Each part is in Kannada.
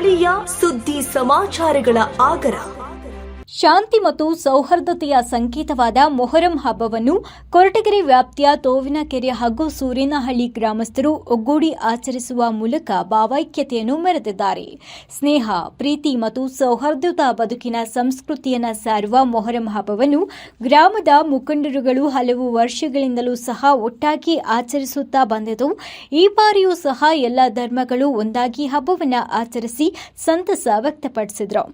ಸ್ಥಳೀಯ ಸುದ್ದಿ ಸಮಾಚಾರಗಳ ಆಗರ. ಶಾಂತಿ ಮತ್ತು ಸೌಹಾರ್ದತೆಯ ಸಂಕೇತವಾದ ಮೊಹರಂ ಹಬ್ಬವನ್ನು ಕೊರಟಗೆರೆ ವ್ಯಾಪ್ತಿಯ ತೋವಿನಕೆರೆ ಹಾಗೂ ಸೂರೇನಹಳ್ಳಿ ಗ್ರಾಮಸ್ಥರು ಒಗ್ಗೂಡಿ ಆಚರಿಸುವ ಮೂಲಕ ಭಾವೈಕ್ಯತೆಯನ್ನು ಮೆರೆದಿದ್ದಾರೆ. ಸ್ನೇಹ, ಪ್ರೀತಿ ಮತ್ತು ಸೌಹಾರ್ದಯುತ ಬದುಕಿನ ಸಂಸ್ಕೃತಿಯನ್ನು ಸಾರುವ ಮೊಹರಂ ಹಬ್ಬವನ್ನು ಗ್ರಾಮದ ಮುಖಂಡರುಗಳು ಹಲವು ವರ್ಷಗಳಿಂದಲೂ ಸಹ ಒಟ್ಟಾಗಿ ಆಚರಿಸುತ್ತಾ ಬಂದಿದ್ದು, ಈ ಬಾರಿಯೂ ಸಹ ಎಲ್ಲ ಧರ್ಮಗಳು ಒಂದಾಗಿ ಹಬ್ಬವನ್ನು ಆಚರಿಸಿ ಸಂತಸ ವ್ಯಕ್ತಪಡಿಸಿದರು.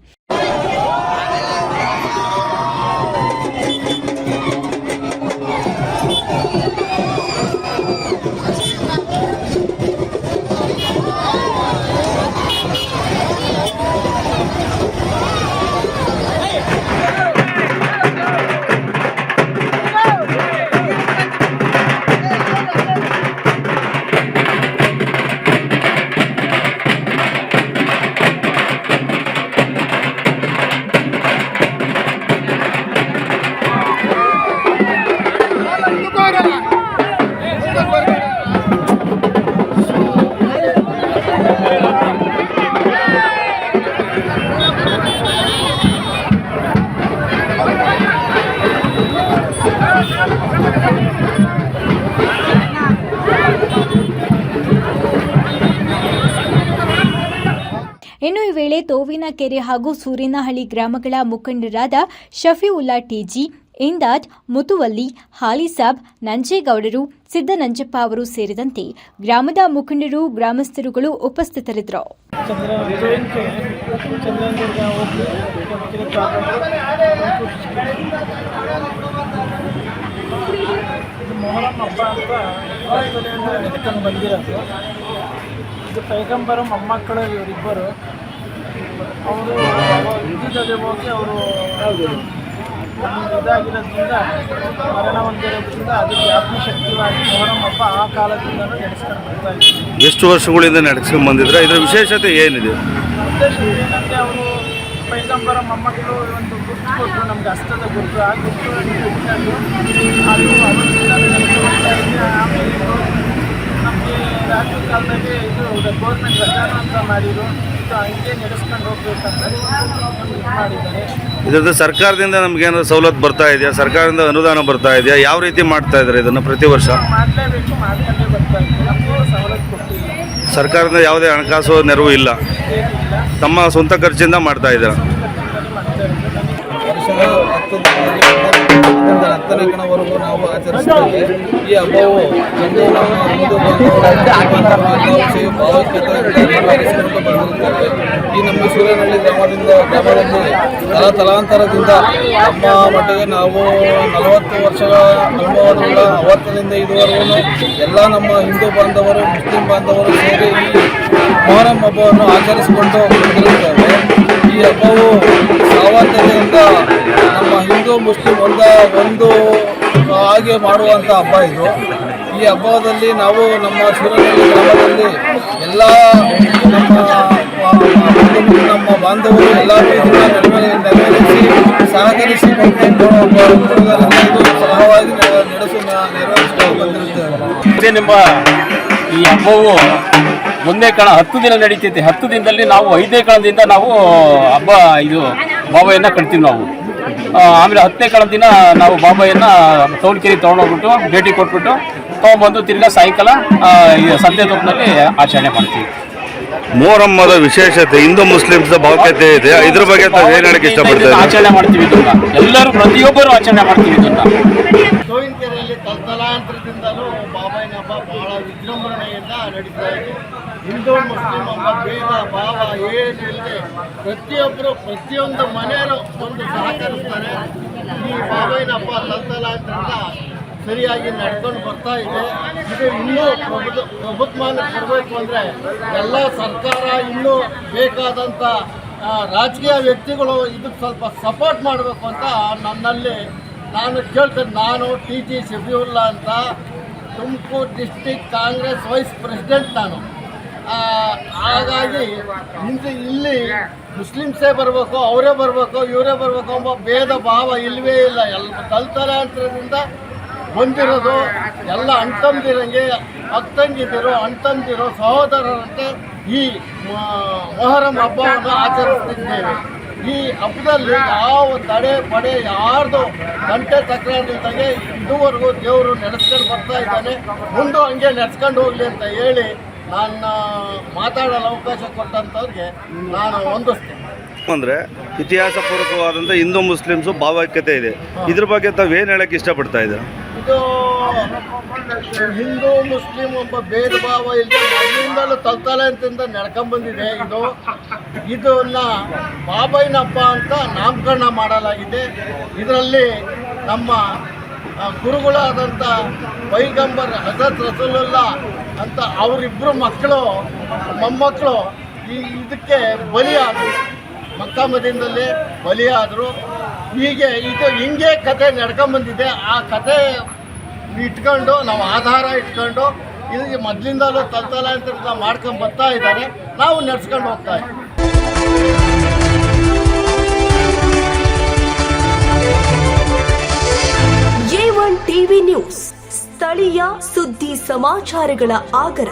ಇನ್ನು ಈ ವೇಳೆ ತೋವಿನಕೆರೆ ಹಾಗೂ ಸೂರೇನಹಳ್ಳಿ ಗ್ರಾಮಗಳ ಮುಖಂಡರಾದ ಶಫೀವುಲ್ಲಾ ಟಿಜಿ, ಇಂದಾಜ್, ಮುತುವಲ್ಲಿ, ಹಾಲಿಸಾಬ್, ನಂಜೇಗೌಡರು, ಸಿದ್ದನಂಜಪ್ಪ ಅವರು ಸೇರಿದಂತೆ ಗ್ರಾಮದ ಮುಖಂಡರು, ಗ್ರಾಮಸ್ಥರುಗಳು ಉಪಸ್ಥಿತರಿದ್ದರು. ಮೊಹರಂ ಹಬ್ಬ ಅಂತ ಬಂದಿರೋದು. ಇದು ಪೈಗಂಬರ ಮೊಮ್ಮಕ್ಕಳು ಇವರಿಬ್ಬರು. ಅವರು ಯುದ್ಧದಲ್ಲಿ ಹೋಗಿ ಅವರು ಇದಾಗಿರೋದ್ರಿಂದ, ಮರಣ ಹೊಂದಿರೋದ್ರಿಂದ ಅದಕ್ಕೆ ಆತ್ಮಶಕ್ತಿಯಾಗಿ ಮೊಹರಂ ಹಬ್ಬ ಆ ಕಾಲದಿಂದ ನಡೆಸ್ಕೊಂಡು ಬರ್ತಾ ಇದ್ದಾರೆ. ಎಷ್ಟು ವರ್ಷಗಳಿಂದ ನಡೆಸ್ಕೊಂಡು ಬಂದಿದ್ರೆ ಇದರ ವಿಶೇಷತೆ ಏನಿದೆ? ಉದ್ದೇಶ ಏನಂದರೆ, ಅವರು ಪೈಗಂಬರ ಮೊಮ್ಮಕ್ಕಳು ಒಂದು ಗುರುತು ಕೊಟ್ಟರು, ನಮ್ಗೆ ಹಸ್ತದ ಗುರುತು. ಆ ಗುರುತು ಇಟ್ಕೊಂಡು ಅದು ಆಮೇಲೆ ನಮಗೆ ರಾತ್ರಿ ಕಾಲದಲ್ಲಿ ಇದು ಗೌರ್ಮೆಂಟ್ ರಜಾನ ಅಂತ ಮಾಡಿದ್ರು. ಹಿಂಗೆ ನಡೆಸ್ಕೊಂಡು ಹೋಗ್ಬೇಕಂತ ಮಾಡಿದ್ದಾರೆ. ಇದರಿಂದ ಸರ್ಕಾರದಿಂದ ನಮಗೇನಾದ್ರು ಸವಲತ್ತು ಬರ್ತಾ ಇದೆಯಾ? ಸರ್ಕಾರದಿಂದ ಅನುದಾನ ಬರ್ತಾ ಇದೆಯಾ? ಯಾವ ರೀತಿ ಮಾಡ್ತಾ ಇದ್ದಾರೆ ಇದನ್ನು ಪ್ರತಿ ವರ್ಷ? ಮಾಡಲೇಬೇಕು, ಮಾಡ್ಕೊಂಡೇ ಬರ್ತಾ ಇದ್ದೀವಿ. ನಮಗೆ ಸವಲತ್ತು ಕೊಟ್ಟಿಲ್ಲ. ಸರ್ಕಾರದಿಂದ ಯಾವುದೇ ಹಣಕಾಸು ನೆರವು ಇಲ್ಲ, ತಮ್ಮ ಸ್ವಂತ ಖರ್ಚಿಂದ ಮಾಡ್ತಾ ಇದ್ದಾರೆ. ಹತ್ತನೇ ಕಣವರೆಗೂ ನಾವು ಆಚರಿಸುತ್ತೇವೆ. ಈ ಹಬ್ಬವು ಒಂದು ನಮ್ಮ ಹಿಂದೂ ಭಾವೈಕ್ಯತೆಯನ್ನು ಬಂದಿರುತ್ತೇವೆ. ಈ ನಮ್ಮ ಸೂರೇನಹಳ್ಳಿ ಗ್ರಾಮದಲ್ಲಿ ತಲಾಂತರದಿಂದ ನಮ್ಮ ಮಟ್ಟಿಗೆ ನಾವು 40 ವರ್ಷಗಳ ಅನುಭವದಿಂದ ಅವತ್ತಿನಿಂದ ಇದುವರೆಗೂ ಎಲ್ಲ ನಮ್ಮ ಹಿಂದೂ ಬಾಂಧವರು, ಮುಸ್ಲಿಂ ಬಾಂಧವರು ಸೇರಿ ಈ ಮೊಹರಂ ಹಬ್ಬವನ್ನು ಆಚರಿಸಿಕೊಂಡು ಬಂದಿರುತ್ತೇವೆ. ಈ ಹಬ್ಬವು ಸೌಹಾರ್ದತೆಯಿಂದ ನಮ್ಮ ಹಿಂದೂ ಮುಸ್ಲಿಂ ಒಂದು ಹಾಗೆ ಮಾಡುವಂಥ ಹಬ್ಬ ಇದು. ಈ ಹಬ್ಬದಲ್ಲಿ ನಾವು ನಮ್ಮ ಸೂರೇನಹಳ್ಳಿ ಗ್ರಾಮದಲ್ಲಿ ಎಲ್ಲ ನಮ್ಮ ಬಾಂಧವರು ಎಲ್ಲರೂ ಇದನ್ನು ನೆರವೇರಿಸಿ ಸಹಕರಿಸಿ ಸಲಹವಾಗಿ ನೆರವೇರಿಸಿಕೊಂಡು ಬಂದಿರುತ್ತೇವೆ. ನಿಮ್ಮ ಈ ಹಬ್ಬವು ಒಂದೇ ಕಣ 10 ದಿನ ನಡೀತೈತೆ. 10 ದಿನದಲ್ಲಿ ನಾವು 5ನೇ ಕಣದಿಂದ ನಾವು ಹಬ್ಬ ಇದು ಬಾಬಾಯನ್ನು ಕಟ್ತೀವಿ ನಾವು. ಆಮೇಲೆ 10ನೇ ಕಣ ದಿನ ನಾವು ಬಾಬಾಯನ್ನು ತೋಲ್ಕೆರೆ ತೊಗೊಂಡೋಗ್ಬಿಟ್ಟು ಭೇಟಿ ಕೊಟ್ಬಿಟ್ಟು ತೊಗೊಂಬಂದು ತಿರ್ಗಾ ಸಾಯಂಕಾಲ ಸಂತೆ ತೋಪಿನಲ್ಲಿ ಆಚರಣೆ ಮಾಡ್ತೀವಿ. ಮೊಹರಮ್ಮದ ವಿಶೇಷತೆ ಹಿಂದೂ ಮುಸ್ಲಿಮ್ಸ್ ಭಾವೈಕ್ಯತೆ ಇದೆ. ಇದ್ರ ಬಗ್ಗೆ ತಾವು ಏನು ಹೇಳಕ್ಕೆ ಇಷ್ಟಪಡ್ತಾರೆ? ಆಚರಣೆ ಮಾಡ್ತೀವಿ ಇದನ್ನ, ಎಲ್ಲರೂ ಪ್ರತಿಯೊಬ್ಬರು ಆಚರಣೆ ಮಾಡ್ತೀವಿ ಇದನ್ನ. ತೋವಿನಕೆರೆಯಲ್ಲಿ ತಲತಲಾಂತರದಿಂದಲೂ ಬಾಬಾಯಿನ ಹಬ್ಬ ಬಹಳ ವಿಜೃಂಭಣೆಯಿಂದ ನಡೀತಾ ಇದೆ. ಹಿಂದೂ ಮುಸ್ಲಿಂ ಹಬ್ಬ ಭೇದ ಭಾವ ಏನಿಲ್ಲದೆ ಪ್ರತಿಯೊಂದು ಮನೆಯವರು ಒಂದು ಸಹಕರಿಸ್ತಾರೆ. ಈ ಬಾಬಾಯಿನ ಹಬ್ಬ ತಲತಲಾಂತರದಿಂದ ಸರಿಯಾಗಿ ನಡ್ಕೊಂಡು ಬರ್ತಾ ಇದೆ. ಇದು ಇನ್ನೂ ಪ್ರಭುತ್ವಕ್ಕೆ ಬರಬೇಕು ಅಂದರೆ ಎಲ್ಲ ಸರ್ಕಾರ ಇನ್ನೂ ಬೇಕಾದಂಥ ರಾಜಕೀಯ ವ್ಯಕ್ತಿಗಳು ಇದಕ್ಕೆ ಸ್ವಲ್ಪ ಸಪೋರ್ಟ್ ಮಾಡಬೇಕು ಅಂತ ನಾನು ಕೇಳ್ತೇನೆ. ನಾನು ಟಿ.ಜಿ. ಶಫೀವುಲ್ಲಾ ಅಂತ, Tumakuru district Congress vice president ನಾನು. ಹಾಗಾಗಿ ಇಲ್ಲಿ ಮುಸ್ಲಿಮ್ಸೇ ಬರಬೇಕು, ಅವರೇ ಬರಬೇಕು, ಇವರೇ ಬರಬೇಕು ಎಂಬ ಭೇದ ಭಾವ ಇಲ್ಲವೇ ಇಲ್ಲ. ತಲತಲಾಂತರದಿಂದ ಬಂದಿರೋದು ಎಲ್ಲ ಅಣ್ತಂದಿರಂಗೆ ಅಕ್ಕಂಗಿದಿರೋ ಅಣ್ತಂದಿರೋ ಸಹೋದರರಂತೆ ಈ ಮೊಹರಂ ಹಬ್ಬವನ್ನು ಆಚರಿಸ್ತಿದ್ದೇವೆ. ಈ ಹಬ್ಬದಲ್ಲಿ ಯಾವ ತಡೆ ಪಡೆ ಯಾರ್ದು ಗಂಟೆ ತಕರಾರಿಲ್ದಂಗೆ ಇದುವರೆಗೂ ದೇವರು ನಡೆಸ್ಕೊಂಡು ಬರ್ತಾ ಇದ್ದಾನೆ. ಮುಂದೆ ಹಂಗೆ ನಡೆಸ್ಕೊಂಡು ಹೋಗಲಿ ಅಂತ ಹೇಳಿ ನನ್ನ ಮಾತಾಡಲು ಅವಕಾಶ ಕೊಟ್ಟಂಥವ್ರಿಗೆ ನಾನು ವಂದಿಸ್ತೇನೆ. ಅಂದರೆ ಇತಿಹಾಸ ಪೂರ್ವಕವಾದಂಥ ಹಿಂದೂ ಮುಸ್ಲಿಮ್ಸು ಭಾವೈಕ್ಯತೆ ಇದೆ. ಇದ್ರ ಬಗ್ಗೆ ತಾವೇನು ಹೇಳಕ್ಕೆ ಇಷ್ಟಪಡ್ತಾ ಇದ್ದೀರಾ? ಇದು ಹಿಂದೂ ಮುಸ್ಲಿಂ ಒಬ್ಬ ಭೇದ ಭಾವ ಇಲ್ಲದೆ ಮೊದಲಿಂದಲೂ ತಲೆತಲೆಯಿಂದ ನಡ್ಕೊಂಡ್ಬಂದಿದೆ. ಇದನ್ನ ಬಾಬಾಯಿನ ಹಬ್ಬ ಅಂತ ನಾಮಕರಣ ಮಾಡಲಾಗಿದೆ. ಇದರಲ್ಲಿ ನಮ್ಮ ಗುರುಗಳಾದಂಥ ಪೈಗಂಬರ್ ಹಜರತ್ ರಸೂಲುಲ್ಲಾ ಅಂತ ಅವರಿಬ್ಬರು ಮಕ್ಕಳು ಮೊಮ್ಮಕ್ಕಳು ಇದಕ್ಕೆ ಬಲಿಯಾದರು, ಮಕ್ಕಾ ಮದೀನದಲ್ಲಿ ಬಲಿಯಾದರು. ಹೀಗೆ ಹಿಂಗೆ ಕತೆ ನಡ್ಕೊಂಬಂದಿದೆ. ಆ ಕತೆ ಇಟ್ಕೊಂಡು ನಾವು ಆಧಾರ ಇಟ್ಕೊಂಡು ಇದಕ್ಕೆ ಮೊದಲಿಂದಲೂ ತಲೆತಲಾಂತರ ಮಾಡ್ಕೊಂಡು ಬರ್ತಾ ಇದ್ದಾರೆ. ನಾವು ನಡ್ಸ್ಕೊಂಡು ಹೋಗ್ತಾ ಇದ್ದೀವಿ. A1 ಟಿವಿ ನ್ಯೂಸ್, ಸ್ಥಳೀಯ ಸುದ್ದಿ ಸಮಾಚಾರಗಳ ಆಗರ.